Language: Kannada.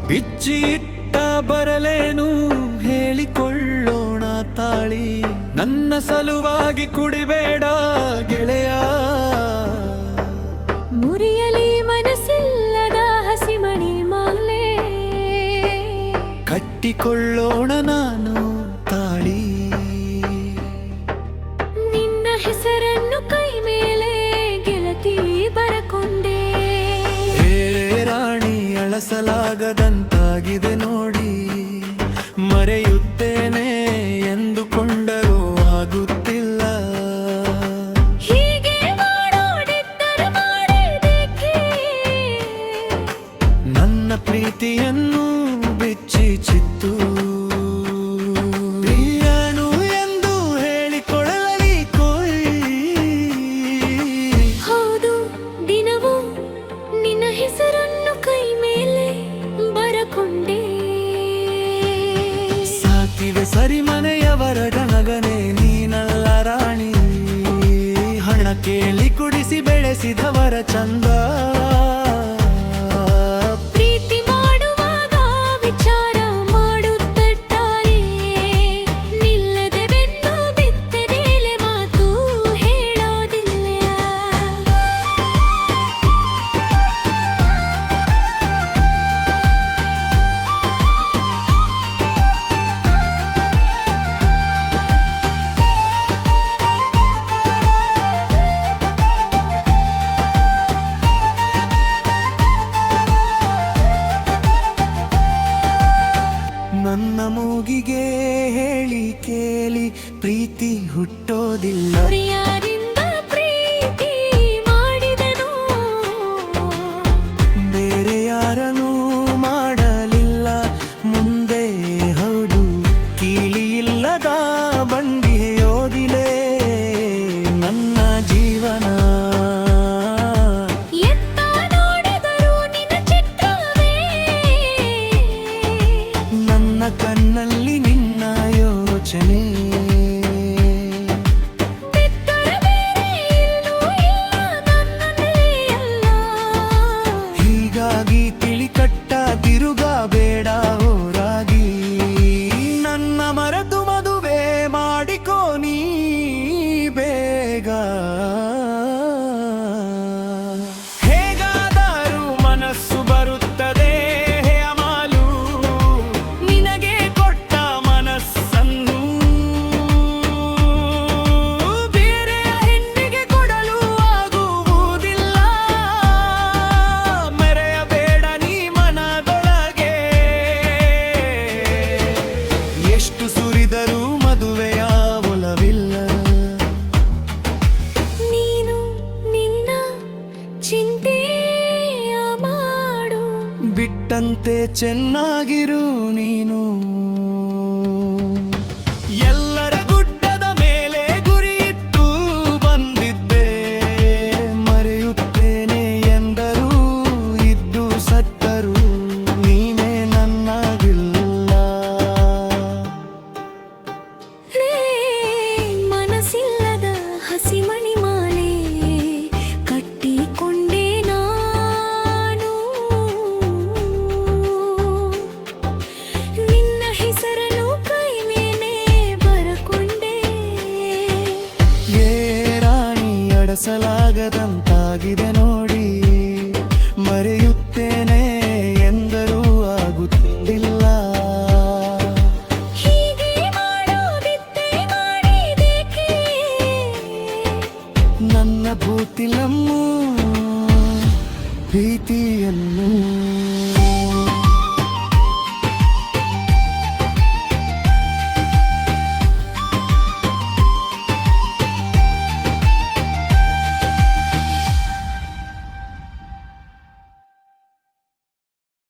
ಬಿಚ್ಚಿಟ್ಟ ಬರಲೇನು ಹೇಳಿಕೊಳ್ಳೋಣ ತಾಳಿ. ನನ್ನ ಸಲುವಾಗಿ ಕುಡಿಬೇಡ ಗೆಳೆಯ, ಮುರಿಯಲಿ ಮನಸ್ಸಿಲ್ಲದ ಹಸಿಮಣಿ ಮಾಲೆ. ಕಟ್ಟಿಕೊಳ್ಳೋಣ ನಾನು ತಾಳಿ. ನಿನ್ನ ಹೆಸರನ್ನು ಕೈ ಮೇಲೆ ಗೆಳತಿ ಬರಕೊಂಡೆ. ರಾಣಿ ಅಳಸಲಾಗದಂತಾಗಿದೆ ನೋಡಿ, ಮರೆಯುತ್ತೇನೆ ಎಂದುಕೊಂಡರೂ ಆಗುತ್ತಿಲ್ಲ. ಹೀಗೆ ಮಾಡೋಡಿದ್ದರೆ ಮಾಡಿದೇಕೆ? ನನ್ನ ಪ್ರೀತಿಯನ್ನು ಬಿಚ್ಚಿ ಚಿತ್ತು ಪ್ರಿಯನು ಎಂದು ಹೇಳಿಕೊಳ್ಳಲಿ ಕೋರಿ. ಹೌದು, ದಿನವೂ ನಿನ್ನ ಹೆಸರನ್ನು ಕೈ ಮೇಲೆ ಬರಕೊಂಡೆ. ಸಾಕಿವೆ ಸರಿ ಮನೆಯವರ ಗಣಗನೆ ನೀನಲ್ಲ ರಾಣಿ, ಹಣ ಕೇಳಿ ಕುಡಿಸಿ ಬೆಳೆಸಿದವರ ಚಂದ. ಪ್ರೀತಿ ಮಾಡುವಾಗ ವಿಚಾರ ಮಾಡುತ್ತಾರೆ, ನಿಲ್ಲದೆ ಬೆನ್ನು ಬಿದ್ದ ಮೇಲೆ ಮಾತು ಹೇಳೋದಿಲ್ಲ. ನನ್ನ ಮೂಗಿಗೆ ಹೇಳಿ ಕೇಳಿ ಪ್ರೀತಿ ಹುಟ್ಟೋದಿಲ್ಲ. ಪ್ರಿಯರಿಂದ ಪ್ರೀತಿ ಮಾಡಿದನು, ಬೇರೆ ಯಾರನೂ ಮಾಡಲಿಲ್ಲ ಮುಂದೆ. ಹೌದು, ಕೀಲಿ ಇಲ್ಲದ ಬಂಡಿಯೋದಿಲೆ ನನ್ನ ಜೀವನ. ಎತ್ತ ನೋಡಿದರೂ ನಿನ್ನ ಚಿತ್ರವೇ, ನನ್ನ ಕಣ್ಣಲ್ಲಿ ನಿನ್ನ ಯೋಚನೆ. ಬಿಟ್ಟರೆ ಬೇರೆ ಎಲ್ಲೂ ಇಲ್ಲ ನನ್ನದೇ ಅಲ್ಲ. ಹೀಗಾಗಿ ತಿಳಿಕಟ್ಟ ತಿರುಗಬೇಡ ಹೋರಾಗಿ, ನನ್ನ ಮರೆತು ಮದುವೆ ಮಾಡಿಕೋ ನೀ ಬೇಗ. ಹೇಗಾದರೂ ಮನಸ್ಸು ಬರುತ್ತದೆ ಅಮಲು, ನಿನಗೆ ಕೊಟ್ಟ ಮನಸ್ಸನ್ನು ಬೇರೆಯ ಹೆಣ್ಣಿಗೆ ಕೊಡಲು ಆಗುವುದಿಲ್ಲ. ಮೆರೆಯಬೇಡ ನೀ ಮನದೊಳಗೆ, ಎಷ್ಟು ಸುರಿದರೂ ಮದುವೆಯ ಒಲವಿಲ್ಲ. ನೀನು ನಿನ್ನ ಚಿಂತೆಯ ಮಾಡು, ಬಿಟ್ಟಂತೆ ಚೆನ್ನಾಗಿರು ನೀನು. ಎಲ್ಲರ ಗುಡ್ಡದ ಮೇಲೆ ಗುರಿಯಿಟ್ಟು ಬಂದಿದ್ದೆ, ಮರೆಯುತ್ತೇನೆ ಎಂದರೂ ಇದ್ದು ಸತ್ತರು ನೀನೇ ನನ್ನಗಿಲ್ಲ. ರೇ ಮನಸ್ಸಿಲ್ಲದ ಹಸಿಮಣಿ ಮಾಲೆ ಕಟ್ಟಿಕೊಂಡೆ ನಾನು. ನಿನ್ನ ಹೆಸರನ್ನು ಕೈ ಮೇಲೆ ಬರಕೊಂಡೆ. ಏ ರಾಣಿ ಅಡಸಲಾಗದಂತಾಗಿದೆ ನೋಡಿ, ಮರೆಯುತ್ತೇನೆ ಎಂದರೂ ಆಗುತ್ತಿಲ್ಲ. ಹೀಗೆ ಮಾಡೋದಿದ್ದರೆ ಮಾಡಿದೇಕೆ? ನನ್ನ ಭೂತಿಲಮ್ಮು ಪ್ರೀತಿಯನ್ನು